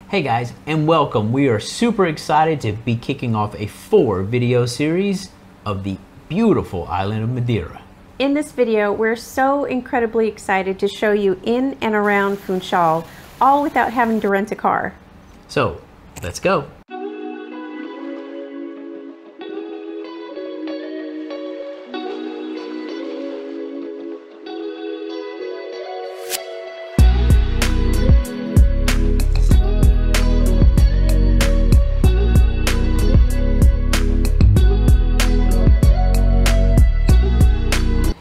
Hey guys, and welcome. We are super excited to be kicking off a 4-video series of the beautiful island of Madeira. In this video, we're so incredibly excited to show you in and around Funchal, all without having to rent a car. So, let's go.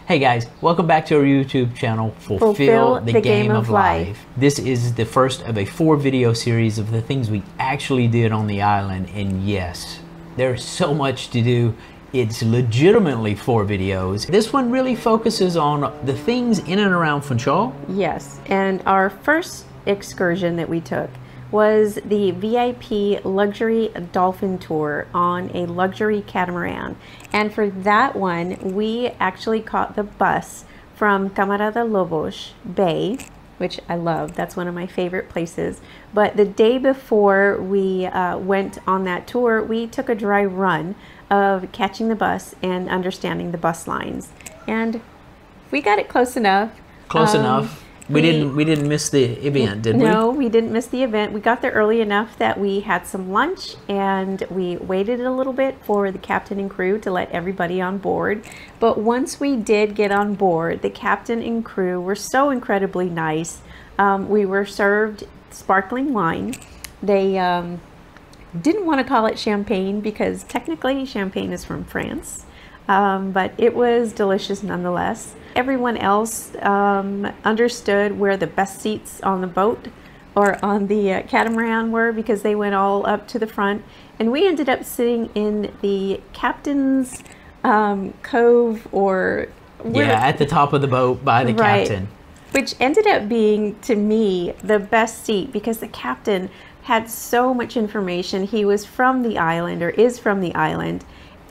Hey guys, welcome back to our YouTube channel, Fulfill the Game of Life. This is the first of a 4-video series of the things we actually did on the island, and yes, there's so much to do. It's legitimately 4 videos. This one really focuses on the things in and around Funchal. Yes, and our first excursion that we took was the VIP luxury Dolphin Tour on a luxury catamaran. And for that one, we actually caught the bus from Carreros de Monte Bay, which I love. That's one of my favorite places. But the day before we went on that tour, we took a dry run of catching the bus and understanding the bus lines. And we got it close enough. Close enough. We didn't miss the event, did we? No, we didn't miss the event. We got there early enough that we had some lunch and we waited a little bit for the captain and crew to let everybody on board. But once we did get on board, the captain and crew were so incredibly nice. We were served sparkling wine. They didn't want to call it champagne because technically champagne is from France. But it was delicious nonetheless. Everyone else understood where the best seats on the boat or on the catamaran were because they went all up to the front. And we ended up sitting in the captain's cove, or... Yeah, at the top of the boat by the captain. Which ended up being, to me, the best seat because the captain had so much information. He was from the island, or is from the island.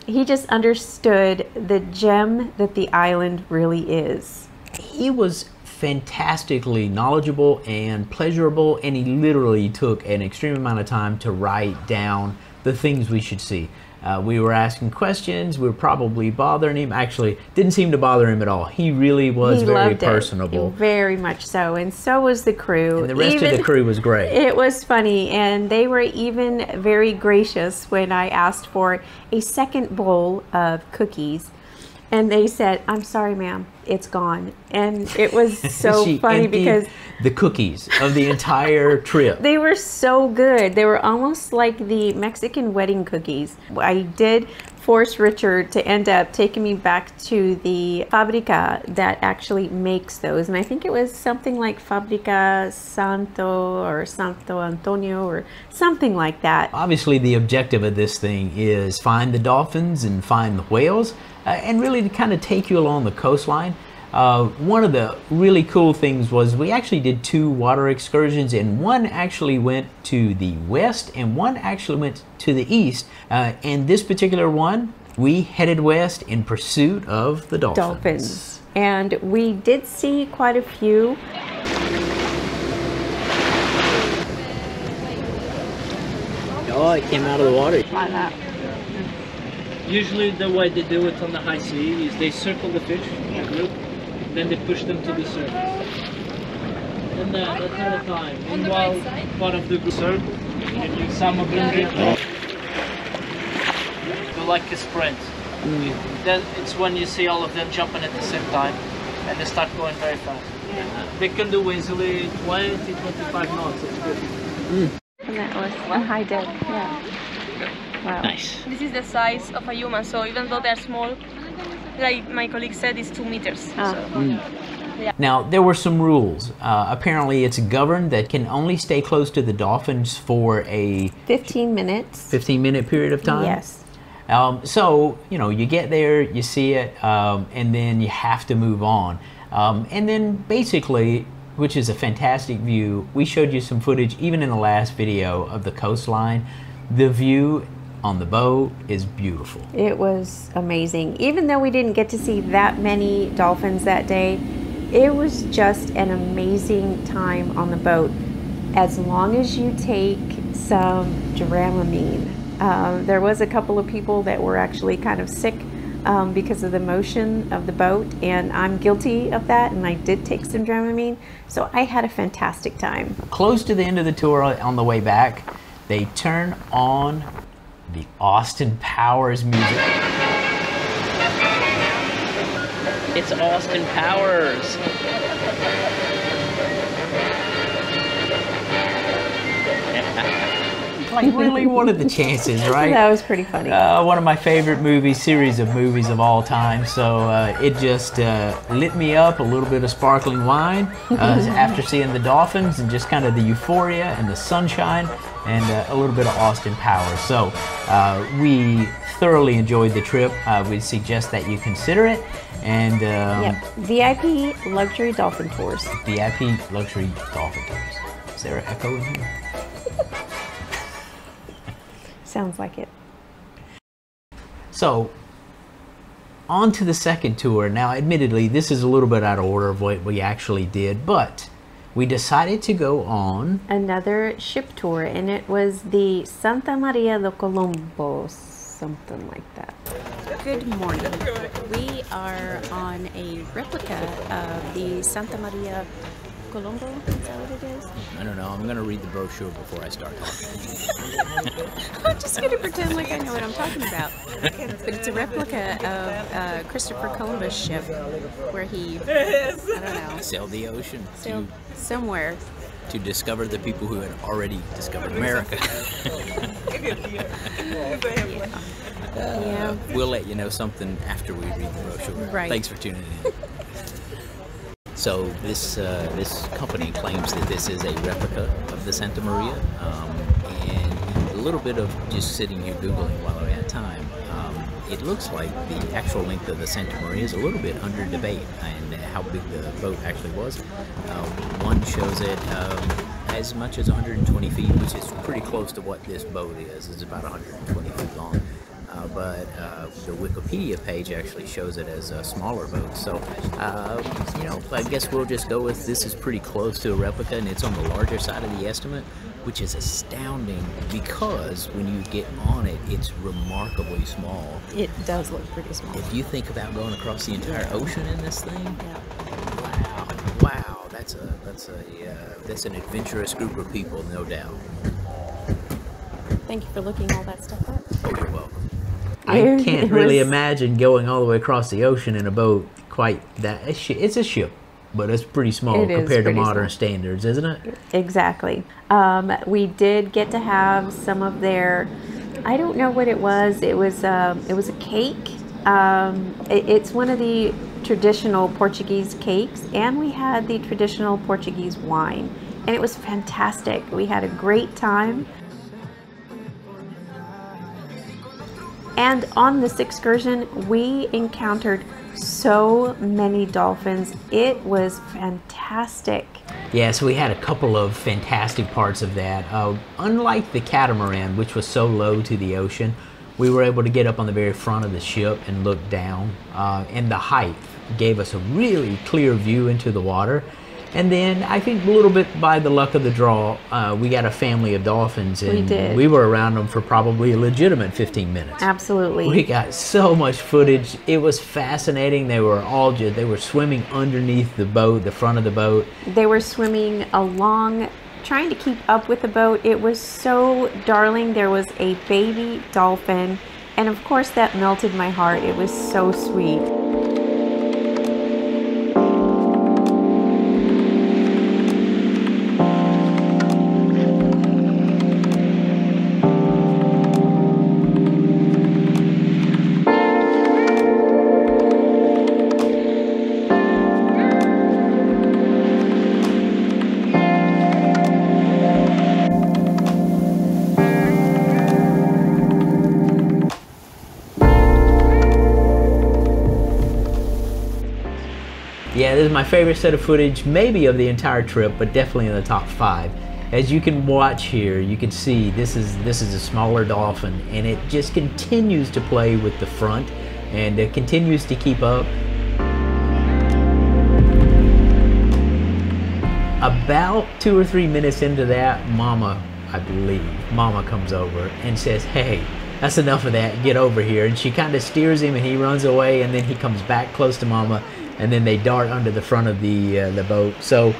He just understood the gem that the island really is. He was fantastically knowledgeable and pleasurable, and he literally took an extreme amount of time to write down the things we should see. We were asking questions, we were probably bothering him. Actually, didn't seem to bother him at all. He really was very personable. Very much so, and so was the crew. And the rest of the crew was great. It was funny, and they were even very gracious when I asked for a second bowl of cookies. And they said, "I'm sorry, ma'am, it's gone." And it was so funny because the cookies of the entire trip. They were so good. They were almost like the Mexican wedding cookies. I did force Richard to end up taking me back to the fabrica that actually makes those. And I think it was something like Fabrica Santo or Santo Antonio or something like that. Obviously, the objective of this thing is find the dolphins and find the whales. And really to kind of take you along the coastline. One of the really cool things was we actually did 2 water excursions, and one actually went to the west and one actually went to the east. And this particular one, we headed west in pursuit of the dolphins. And we did see quite a few. Oh, it came out of the water. Usually the way they do it on the high sea is they circle the fish in a group, then they push them to the surface. And that's all the time. Meanwhile, part of the group circle, and some of them do like a sprint. Then it's when you see all of them jumping at the same time, and they start going very fast. They can do easily 20-25 knots. It's good. And that was a high deck, yeah. Wow. Nice. This is the size of a human, so even though they're small, like my colleague said, it's 2 meters. So, yeah. Now, there were some rules. Apparently, it's governed that can only stay close to the dolphins for a 15 minutes. 15-minute period of time? Yes. So, you know, you get there, you see it, and then you have to move on. And then basically, which is a fantastic view, we showed you some footage, even in the last video, of the coastline. The view on the boat is beautiful. It was amazing. Even though we didn't get to see that many dolphins that day, it was just an amazing time on the boat. as long as you take some Dramamine. There was a couple of people that were actually kind of sick because of the motion of the boat, and I'm guilty of that, and I did take some Dramamine, so I had a fantastic time. Close to the end of the tour, on the way back, they turn on the Austin Powers music. It's Austin Powers. Like, really, what are the chances, right? That was pretty funny. One of my favorite series of movies of all time. So it just lit me up, a little bit of sparkling wine after seeing the Dolphins, and just kind of the euphoria and the sunshine, and a little bit of Austin Powers. So we thoroughly enjoyed the trip. We'd suggest that you consider it. And yep. VIP Luxury Dolphin Tours. VIP Luxury Dolphin Tours. Is there an echo in here? Sounds like it. So, on to the second tour. Now, admittedly, this is a little bit out of order of what we actually did, but we decided to go on another ship tour, and it was the Santa Maria de Colombo, something like that. Good morning. We are on a replica of the Santa Maria Colombo. Is that what it is? I don't know. I'm going to read the brochure before I start talking. I'm just going to pretend like I know what I'm talking about. But it's a replica of Christopher Columbus' ship where he, I don't know, sailed the ocean. Sailed somewhere. To discover the people who had already discovered America. Yeah. We'll let you know something after we read the brochure. Right. Thanks for tuning in. So this company claims that this is a replica of the Santa Maria, and a little bit of just sitting here Googling while I had time, it looks like the actual length of the Santa Maria is a little bit under debate, and how big the boat actually was. One shows it as much as 120 feet, which is pretty close to what this boat is. It's about 120 feet long. But the Wikipedia page actually shows it as a smaller boat. So, you know, I guess we'll just go with this is pretty close to a replica, and it's on the larger side of the estimate, which is astounding because when you get on it, it's remarkably small. It does look pretty small. If you think about going across the entire ocean in this thing, Yeah. wow, that's an adventurous group of people, no doubt. Thank you for looking all that stuff up. Oh, you're welcome. I can't really imagine going all the way across the ocean in a boat quite that. It's a ship, but it's pretty small compared to modern standards, isn't it? Exactly. We did get to have some of their, I don't know what it was. It was a cake. It's one of the traditional Portuguese cakes, and we had the traditional Portuguese wine, and it was fantastic. We had a great time. And on this excursion, we encountered so many dolphins. It was fantastic. Yeah, so we had a couple of fantastic parts of that. Unlike the catamaran, which was so low to the ocean, we were able to get up on the very front of the ship and look down. And the height gave us a really clear view into the water. And then I think a little bit by the luck of the draw, we got a family of dolphins, and we did. We were around them for probably a legitimate 15 minutes. Absolutely. We got so much footage. It was fascinating. They were swimming underneath the boat, the front of the boat. They were swimming along, trying to keep up with the boat. It was so darling. There was a baby dolphin, and of course that melted my heart. It was so sweet. Yeah, this is my favorite set of footage, maybe of the entire trip, but definitely in the top 5. As you can watch here, you can see this is a smaller dolphin, and it just continues to play with the front, and it continues to keep up. About 2 or 3 minutes into that, Mama, I believe, Mama comes over and says, "Hey, that's enough of that, get over here." And she kind of steers him and he runs away, and then he comes back close to Mama, and then they dart under the front of the boat. So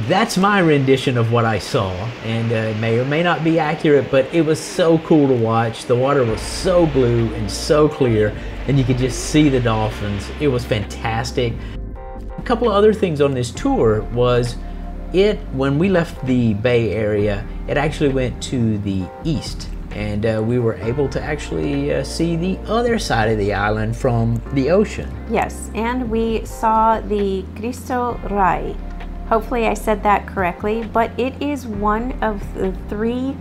that's my rendition of what I saw, and it may or may not be accurate, but it was so cool to watch. The water was so blue and so clear, and you could just see the dolphins. It was fantastic. A couple of other things on this tour was when we left the Bay Area, it actually went to the east, and we were able to actually see the other side of the island from the ocean. Yes, and we saw the Cristo Rey. Hopefully I said that correctly, but it is one of the 3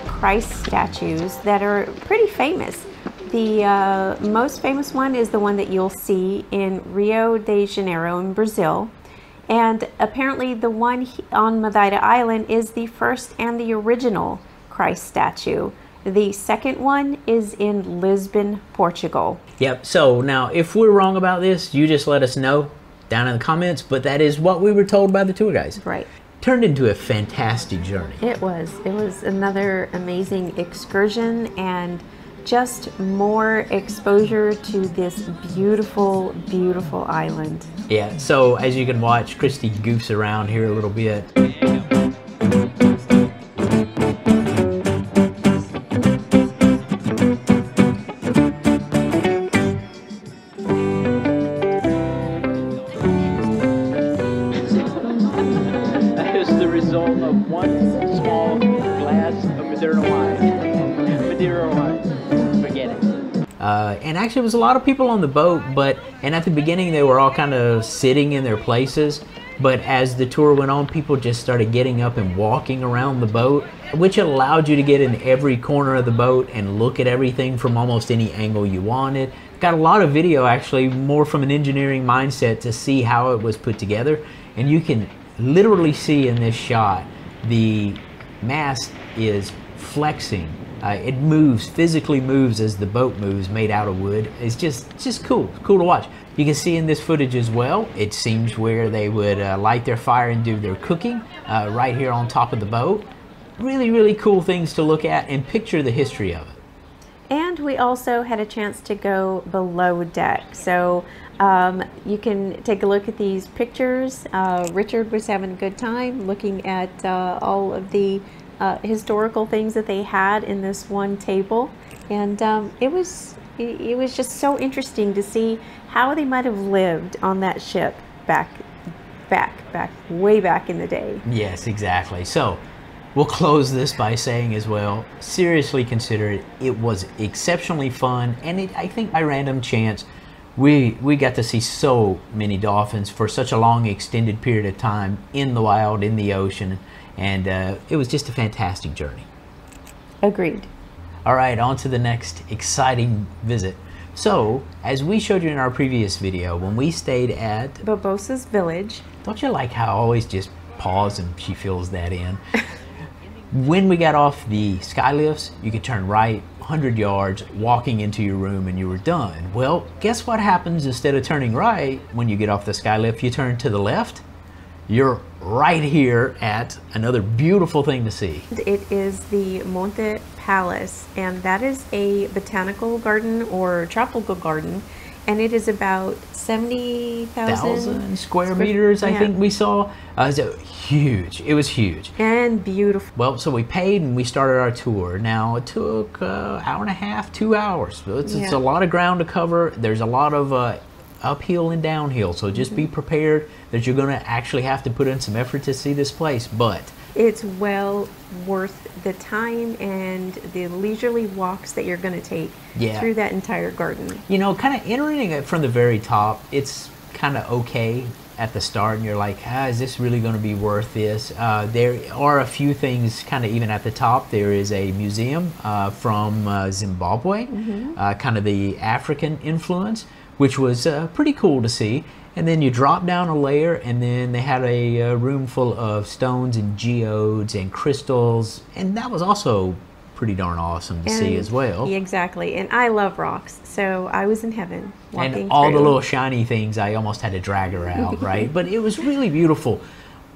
Christ statues that are pretty famous. The most famous one is the one that you'll see in Rio de Janeiro in Brazil. And apparently the one on Madeira Island is the first and the original Christ statue. The second one is in Lisbon, Portugal. Yep, so now if we're wrong about this, you just let us know down in the comments, but that is what we were told by the tour guys. Right. Turned into a fantastic journey. It was another amazing excursion, and just more exposure to this beautiful, beautiful island. Yeah, so as you can watch, Christy goofs around here a little bit. That is the result of one small glass of Madeira wine. Madeira wine. Forget it. And actually, there was a lot of people on the boat, and at the beginning they were all kind of sitting in their places. But as the tour went on, people just started getting up and walking around the boat, which allowed you to get in every corner of the boat and look at everything from almost any angle you wanted. Got a lot of video, actually, more from an engineering mindset to see how it was put together. And you can literally see in this shot, the mast is flexing. It moves, physically moves as the boat moves, made out of wood. It's just cool to watch. You can see in this footage as well, it seems where they would light their fire and do their cooking right here on top of the boat. Really, really cool things to look at and picture the history of it. And we also had a chance to go below deck. So you can take a look at these pictures. Richard was having a good time looking at all of the historical things that they had in this one table, and it was just so interesting to see how they might have lived on that ship way back in the day. Yes, exactly. So we'll close this by saying as well, seriously consider it. It was exceptionally fun, and I think by random chance we got to see so many dolphins for such a long extended period of time in the wild, in the ocean. And it was just a fantastic journey. Agreed. All right, on to the next exciting visit. So, as we showed you in our previous video, when we stayed at Barbosa's village. Don't you like how I always just pause and she fills that in? When we got off the sky lifts, you could turn right 100 yards, walking into your room, and you were done. Well, guess what happens instead of turning right when you get off the sky lift? You turn to the left. You're right here at another beautiful thing to see. It is the Monte Palace, and that is a botanical garden or tropical garden, and it is about 70,000 square meters, I think we saw. So huge. It was huge. And beautiful. Well, so we paid and we started our tour. Now, it took an hour and a half, 2 hours. So it's a lot of ground to cover. There's a lot of uphill and downhill, so just be prepared that you're going to actually have to put in some effort to see this place, but it's well worth the time and the leisurely walks that you're going to take through that entire garden. You know, kind of entering it from the very top, it's kind of okay at the start, and you're like, is this really going to be worth this? There are a few things kind of even at the top. There is a museum from Zimbabwe, kind of the African influence, which was pretty cool to see. And then you drop down a layer, and then they had a room full of stones and geodes and crystals, and that was also pretty darn awesome to see as well. Exactly, and I love rocks, so I was in heaven walking and all through. the little shiny things, I almost had to drag her out, right? But it was really beautiful.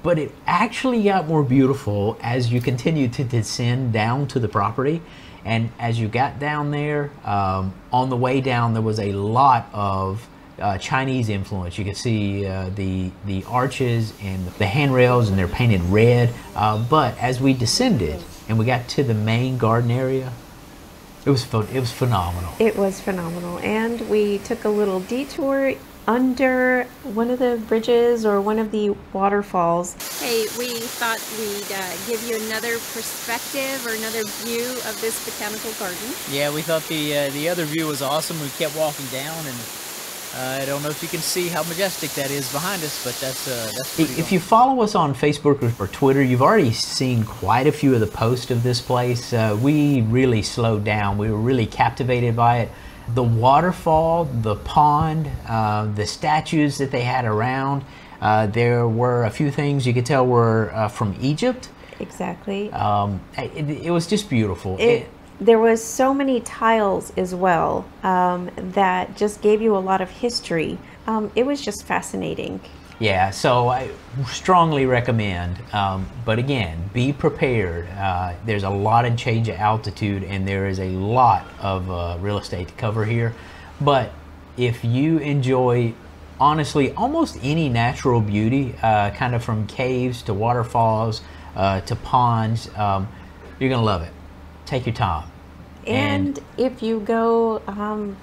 but it actually got more beautiful as you continued to descend down to the property. And as you got down there, on the way down, there was a lot of Chinese influence. You could see the arches and the handrails, and they're painted red. But as we descended and we got to the main garden area, it was phenomenal. It was phenomenal. And we took a little detour under one of the bridges or one of the waterfalls. Hey, we thought we'd give you another perspective or another view of this botanical garden. Yeah, we thought the other view was awesome. We kept walking down, and I don't know if you can see how majestic that is behind us, but that's pretty If you follow us on Facebook or Twitter, you've already seen quite a few of the posts of this place. We really slowed down. We were really captivated by it. The waterfall, the pond, the statues that they had around. There were a few things you could tell were from Egypt. Exactly. It was just beautiful. There was so many tiles as well that just gave you a lot of history. It was just fascinating. Yeah, so I strongly recommend, but again, be prepared. There's a lot of change of altitude, and there is a lot of real estate to cover here. But if you enjoy, honestly, almost any natural beauty, kind of from caves to waterfalls to ponds, you're gonna love it. Take your time. And if you go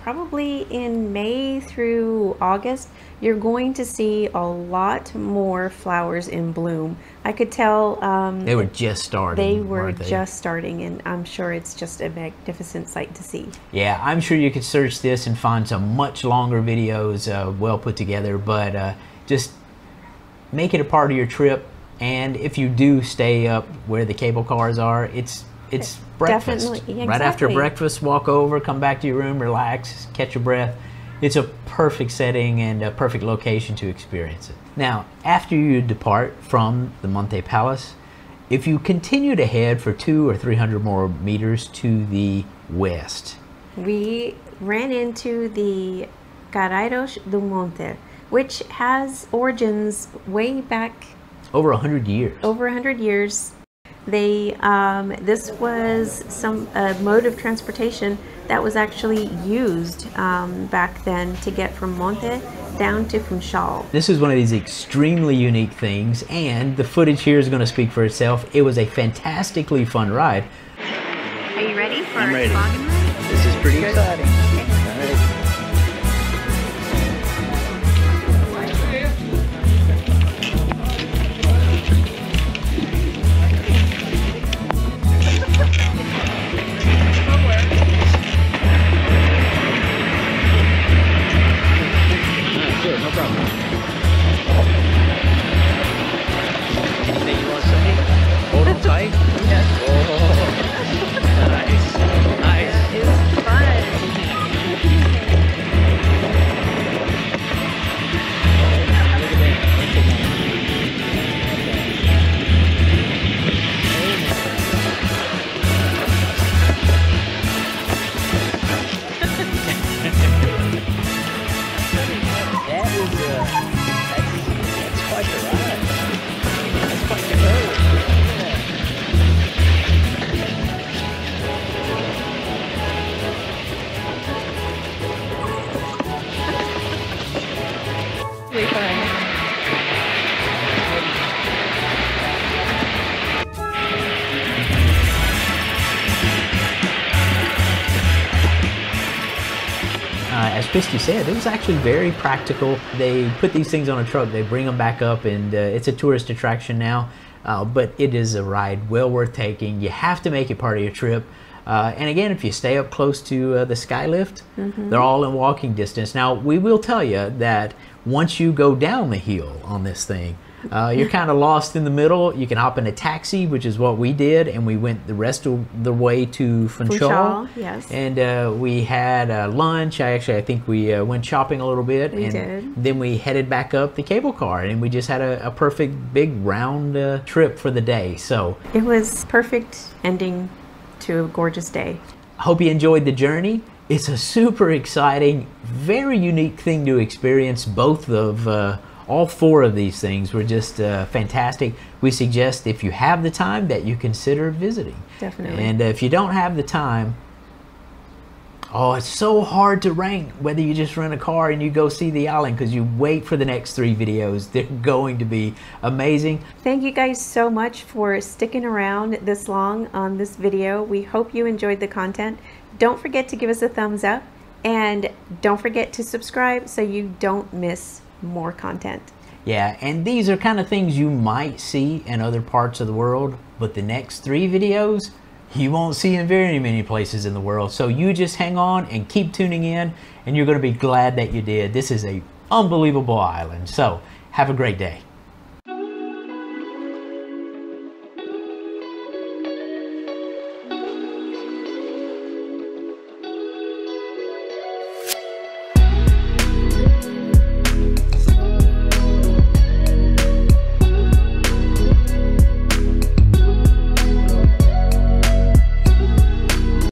probably in May through August, you're going to see a lot more flowers in bloom. I could tell they were just starting. They were just starting, and I'm sure it's just a magnificent sight to see. Yeah, I'm sure you could search this and find some much longer videos, well put together, but just make it a part of your trip. And if you do stay up where the cable cars are, it's breakfast. Definitely, right after exactly. breakfast, walk over, come back to your room, relax, catch your breath. It's a perfect setting and a perfect location to experience it. Now, after you depart from the Monte Palace, if you continue to head for 200 or 300 more meters to the west, we ran into the Carreros de Monte, which has origins way back over 100 years. Over 100 years. They this was some mode of transportation that was actually used back then to get from Monte down to Funchal. This is one of these extremely unique things, and the footage here is going to speak for itself. It was a fantastically fun ride. Are you ready for I'm ready. toboggan ride? This is pretty exciting. All right. Sure, no problem. Anything you want to say? Hold on tight. Yes. Oh, nice. Nice. It was fun. Look at that. That's quite the ride. That's quite the road. Really fun. As Christy said, it was actually very practical. They put these things on a truck, they bring them back up, and it's a tourist attraction now. But it is a ride well worth taking. You have to make it part of your trip. And again, if you stay up close to the skylift, they're all in walking distance. Now, we will tell you that once you go down the hill on this thing, you're kind of lost in the middle. You can hop in a taxi, which is what we did, and we went the rest of the way to Funchal. Yes. And we had lunch. I think we went shopping a little bit. We and did. Then we headed back up the cable car, and we just had a perfect big round trip for the day. So It was perfect ending to a gorgeous day. I hope you enjoyed the journey. It's a super exciting, very unique thing to experience both of all 4 of these things were just fantastic. We suggest, if you have the time, that you consider visiting. Definitely. And if you don't have the time, oh, it's so hard to rank whether you just rent a car and you go see the island, because you wait for the next 3 videos. They're going to be amazing. Thank you guys so much for sticking around this long on this video. We hope you enjoyed the content. Don't forget to give us a thumbs up, and don't forget to subscribe so you don't miss more content. Yeah, and these are kind of things you might see in other parts of the world, but the next 3 videos you won't see in very many places in the world. So you just hang on and keep tuning in, and you're going to be glad that you did. This is an unbelievable island. So have a great day.